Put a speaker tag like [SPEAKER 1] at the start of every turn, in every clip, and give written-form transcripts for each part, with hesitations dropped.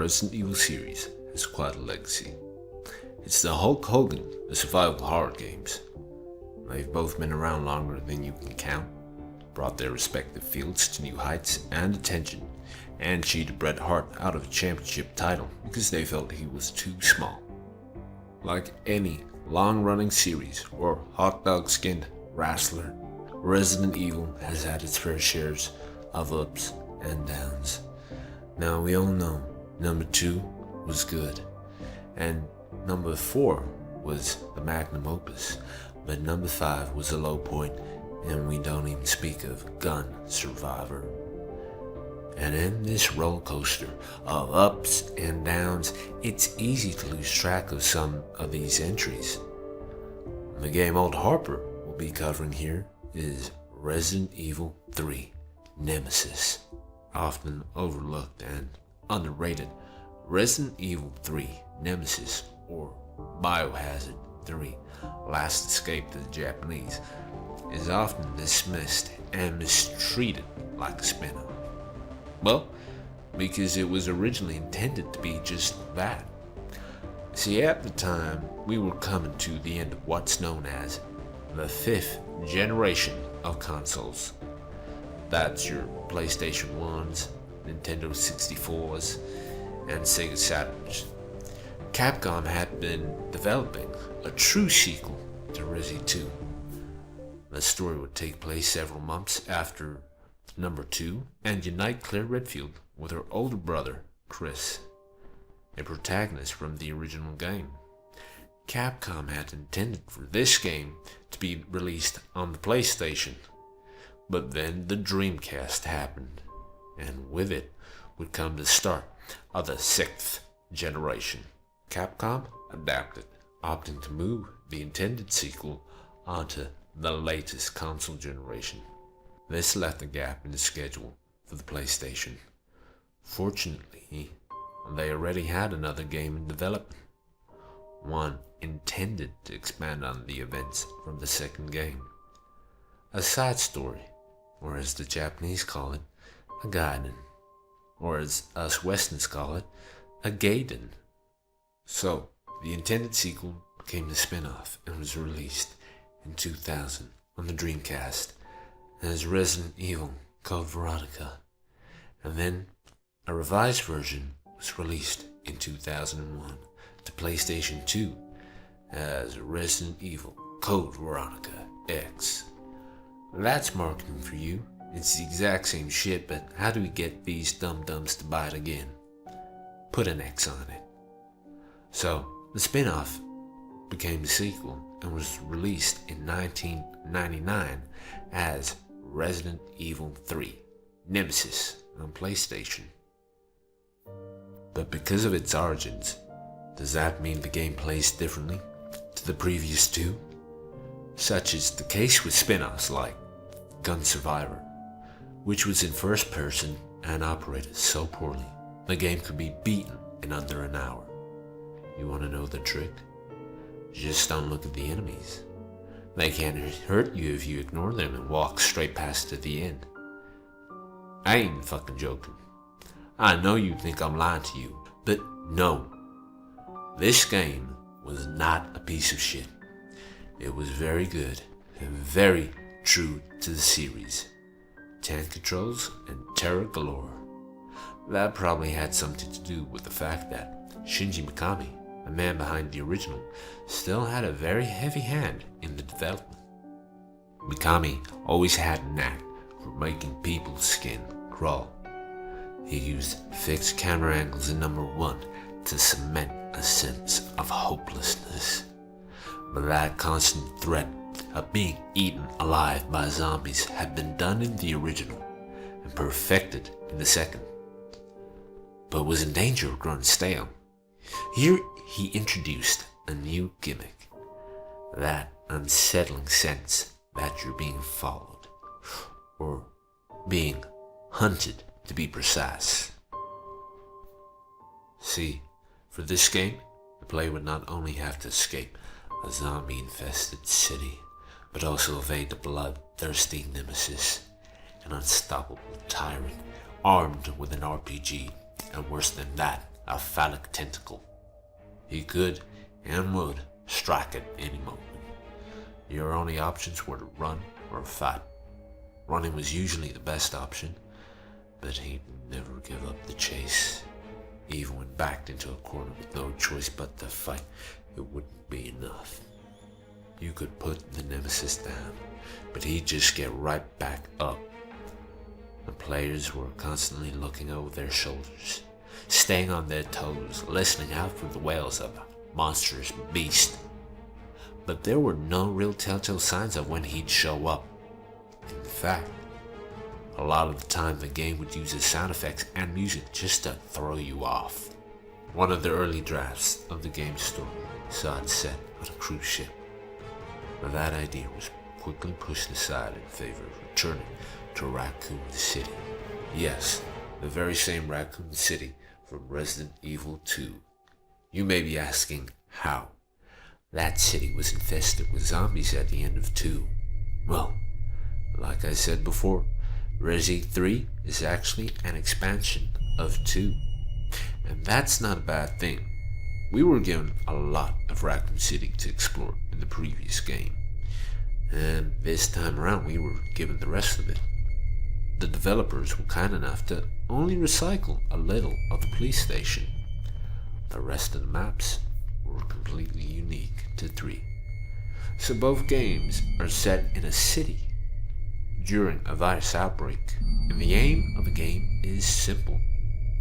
[SPEAKER 1] Resident Evil series has quite a legacy. It's the Hulk Hogan of survival horror games. They've both been around longer than you can count, brought their respective fields to new heights and attention, and cheated Bret Hart out of a championship title because they felt he was too small. Like any long-running series or hot dog-skinned wrestler, Resident Evil has had its fair shares of ups and downs. Now we all know number 2 was good, and number 4 was the magnum opus, but number 5 was a low point, and we don't even speak of Gun Survivor. And in this roller coaster of ups and downs, it's easy to lose track of some of these entries. The game old Harper will be covering here is Resident Evil 3 Nemesis. Often overlooked and underrated, Resident Evil 3 Nemesis, or Biohazard 3 Last Escape to the Japanese, is often dismissed and mistreated like a spin-off. Well, because it was originally intended to be just that. See, at the time, we were coming to the end of what's known as the 5th generation of consoles. That's your PlayStation 1s, Nintendo 64s, and Sega Saturns. Capcom had been developing a true sequel to Resi 2. The story would take place several months after number 2 and unite Claire Redfield with her older brother, Chris, a protagonist from the original game. Capcom had intended for this game to be released on the PlayStation, but then the Dreamcast happened, and with it would come the start of the 6th generation. Capcom adapted, opting to move the intended sequel onto the latest console generation. This left a gap in the schedule for the PlayStation. Fortunately, they already had another game in development, one intended to expand on the events from the second game. A side story, or as the Japanese call it, a gaiden, or as us Westerns call it, a gaiden. So, the intended sequel became the spin-off and was released in 2000 on the Dreamcast as Resident Evil Code Veronica, and then a revised version was released in 2001 to PlayStation 2 as Resident Evil Code Veronica X. That's marketing for you. It's the exact same shit, but how do we get these dum-dums to buy it again? Put an X on it. So, the spin-off became the sequel and was released in 1999 as Resident Evil 3 Nemesis on PlayStation. But because of its origins, does that mean the game plays differently to the previous two? Such is the case with spin-offs like Gun Survivor, which was in first person and operated so poorly the game could be beaten in under an hour. You want to know the trick? Just don't look at the enemies. They can't hurt you if you ignore them and walk straight past to the end. I ain't fucking joking. I know you think I'm lying to you, but no. This game was not a piece of shit. It was very good and very true to the series. Tank controls and terror galore. That probably had something to do with the fact that Shinji Mikami, the man behind the original, still had a very heavy hand in the development. Mikami always had a knack for making people's skin crawl. He used fixed camera angles in number 1 to cement a sense of hopelessness. But that constant threat of being eaten alive by zombies had been done in the original and perfected in the second, but was in danger of growing stale. Here he introduced a new gimmick, that unsettling sense that you're being followed, or being hunted to be precise. See, for this game, the player would not only have to escape a zombie-infested city, but also evade the bloodthirsty Nemesis, an unstoppable tyrant armed with an RPG, and worse than that, a phallic tentacle. He could and would strike at any moment. Your only options were to run or fight. Running was usually the best option, but he'd never give up the chase. Even when backed into a corner with no choice but to fight, it wouldn't be enough. You could put the Nemesis down, but he'd just get right back up. The players were constantly looking over their shoulders, staying on their toes, listening out for the wails of a monstrous beast. But there were no real telltale signs of when he'd show up. In fact, a lot of the time the game would use its sound effects and music just to throw you off. One of the early drafts of the game's story saw it set on a cruise ship, but that idea was quickly pushed aside in favor of returning to Raccoon City. Yes, the very same Raccoon City from Resident Evil 2. You may be asking, how? That city was infested with zombies at the end of 2. Well, like I said before, Resi 3 is actually an expansion of 2. And that's not a bad thing. We were given a lot of Raccoon City to explore in the previous game, and this time around we were given the rest of it. The developers were kind enough to only recycle a little of the police station. The rest of the maps were completely unique to 3. So both games are set in a city during a virus outbreak, and the aim of the game is simple.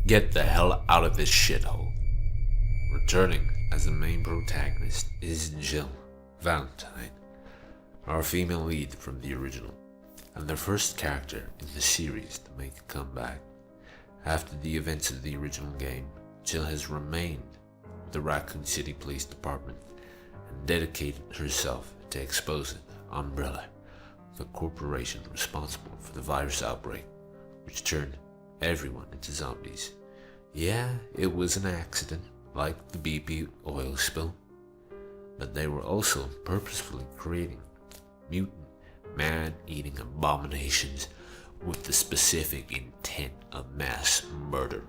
[SPEAKER 1] Get the hell out of this shithole. Returning as the main protagonist is Jill Valentine, our female lead from the original, and the first character in the series to make a comeback. After the events of the original game, Jill has remained with the Raccoon City Police Department and dedicated herself to exposing Umbrella, the corporation responsible for the virus outbreak, which turned everyone into zombies. Yeah, it was an accident, like the BP oil spill, but they were also purposefully creating mutant, man-eating abominations with the specific intent of mass murder.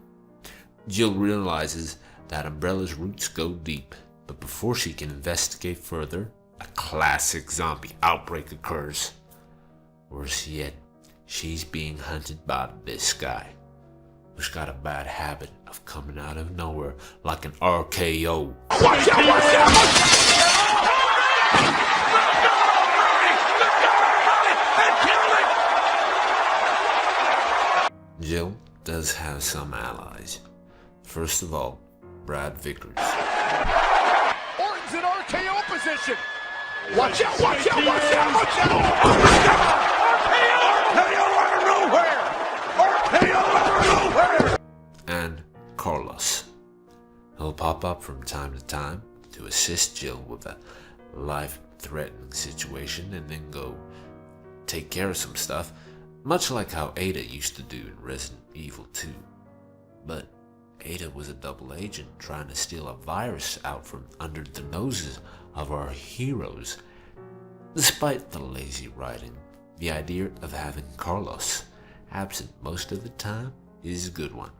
[SPEAKER 1] Jill realizes that Umbrella's roots go deep, but before she can investigate further, a classic zombie outbreak occurs. Worse yet, she's being hunted by this guy, who's got a bad habit of coming out of nowhere like an RKO. Watch out! Watch out! Jill does have some allies. First of all, Brad Vickers.
[SPEAKER 2] Orton's in RKO position! Watch out! Watch out! Watch out! Watch out! RKO out of nowhere! RKO out of nowhere!
[SPEAKER 1] And Carlos. He'll pop up from time to time to assist Jill with a life-threatening situation and then go take care of some stuff, much like how Ada used to do in Resident Evil 2. But Ada was a double agent trying to steal a virus out from under the noses of our heroes. Despite the lazy writing, the idea of having Carlos absent most of the time is a good one.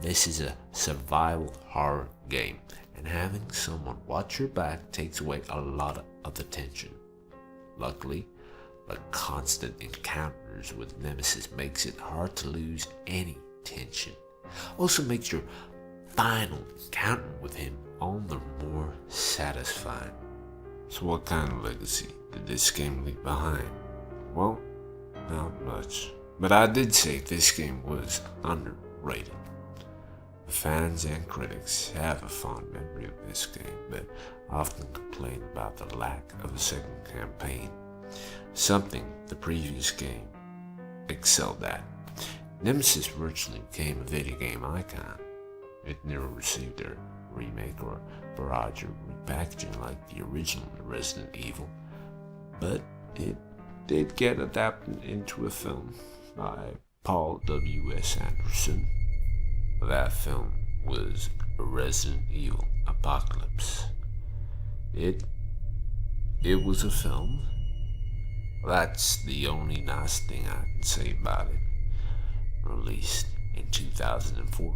[SPEAKER 1] This is a survival horror game, and having someone watch your back takes away a lot of the tension. Luckily, the constant encounters with Nemesis makes it hard to lose any tension. Also makes your final encounter with him all the more satisfying. So what kind of legacy did this game leave behind? Well, not much. But I did say this game was underrated. Fans and critics have a fond memory of this game, but often complain about the lack of a second campaign, something the previous game excelled at. Nemesis virtually became a video game icon. It never received a remake or barrage or repackaging like the original Resident Evil, but it did get adapted into a film by Paul W.S. Anderson. That film was Resident Evil Apocalypse. It was a film. That's the only nice thing I can say about it. Released in 2004.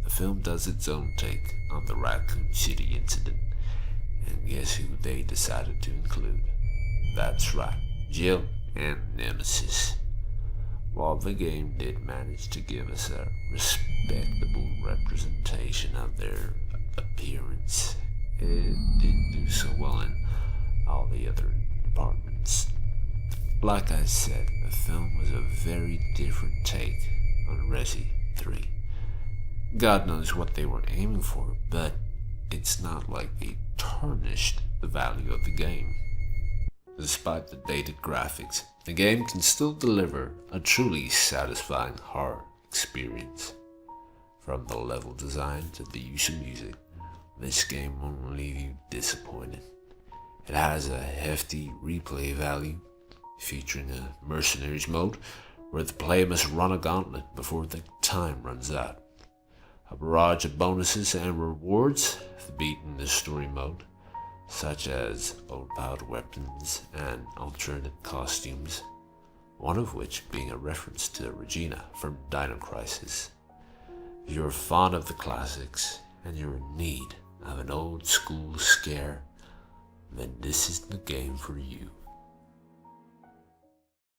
[SPEAKER 1] the film does its own take on the Raccoon City incident, and guess who they decided to include? That's right, Jill and Nemesis. While the game did manage to give us a respectable representation of their appearance, it didn't do so well in all the other departments. Like I said, the film was a very different take on Resi 3. God knows what they were aiming for, but it's not like they tarnished the value of the game. Despite the dated graphics, the game can still deliver a truly satisfying horror experience. From the level design to the use of music, this game won't leave you disappointed. It has a hefty replay value, featuring a mercenaries mode where the player must run a gauntlet before the time runs out. A barrage of bonuses and rewards for beating the story mode, such as overpowered weapons and alternate costumes, one of which being a reference to Regina from Dino Crisis. If you're fond of the classics and you're in need of an old school scare, then this is the game for you.